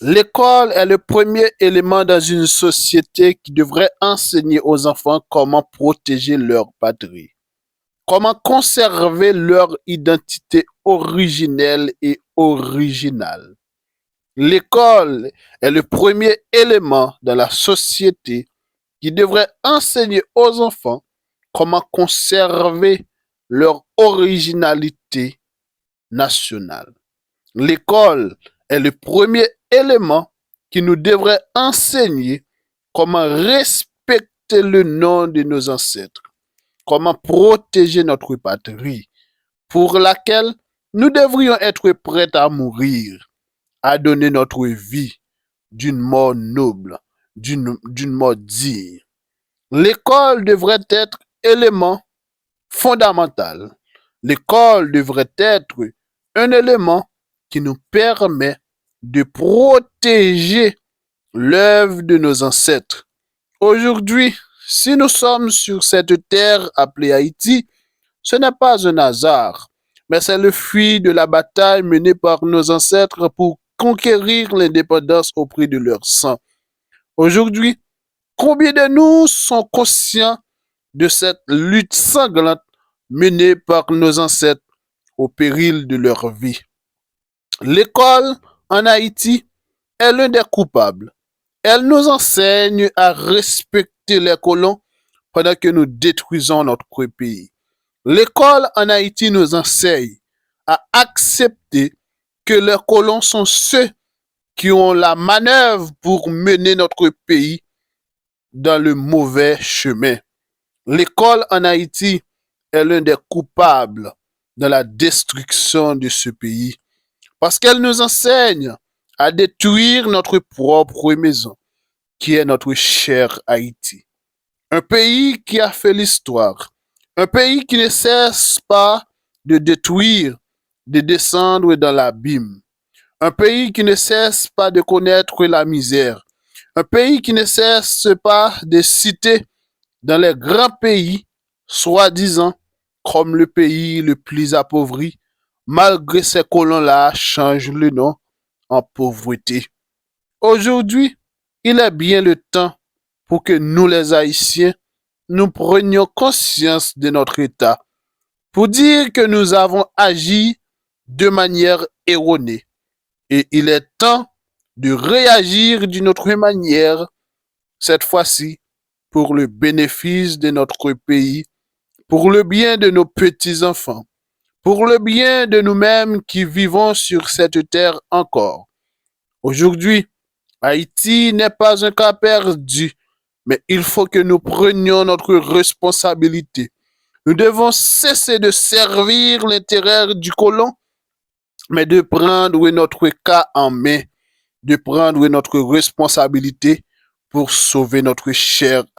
L'école est le premier élément dans une société qui devrait enseigner aux enfants comment protéger leur patrie, comment conserver leur identité originelle et originale. L'école est le premier élément dans la société qui devrait enseigner aux enfants comment conserver leur originalité nationale. L'école est le premier élément qui nous devrait enseigner comment respecter le nom de nos ancêtres, comment protéger notre patrie, pour laquelle nous devrions être prêts à mourir, à donner notre vie d'une mort noble, d'une mort digne. L'école devrait être élément fondamental. L'école devrait être un élément qui nous permet de protéger l'œuvre de nos ancêtres. Aujourd'hui, si nous sommes sur cette terre appelée Haïti, ce n'est pas un hasard, mais c'est le fruit de la bataille menée par nos ancêtres pour conquérir l'indépendance au prix de leur sang. Aujourd'hui, combien de nous sont conscients de cette lutte sanglante menée par nos ancêtres au péril de leur vie? L'école en Haïti est l'un des coupables. Elle nous enseigne à respecter les colons pendant que nous détruisons notre pays. L'école en Haïti nous enseigne à accepter que les colons sont ceux qui ont la manœuvre pour mener notre pays dans le mauvais chemin. L'école en Haïti est l'un des coupables de la destruction de ce pays parce qu'elle nous enseigne à détruire notre propre maison, qui est notre cher Haïti. Un pays qui a fait l'histoire, un pays qui ne cesse pas de détruire, de descendre dans l'abîme, un pays qui ne cesse pas de connaître la misère, un pays qui ne cesse pas de citer dans les grands pays, soi-disant, comme le pays le plus appauvri, malgré ces colons-là changent le nom en pauvreté. Aujourd'hui, il est bien le temps pour que nous, les Haïtiens, nous prenions conscience de notre état, pour dire que nous avons agi de manière erronée. Et il est temps de réagir d'une autre manière, cette fois-ci, pour le bénéfice de notre pays, pour le bien de nos petits-enfants, pour le bien de nous-mêmes qui vivons sur cette terre encore. Aujourd'hui, Haïti n'est pas un cas perdu, mais il faut que nous prenions notre responsabilité. Nous devons cesser de servir l'intérêt du colon, mais de prendre notre cas en main, de prendre notre responsabilité pour sauver notre cher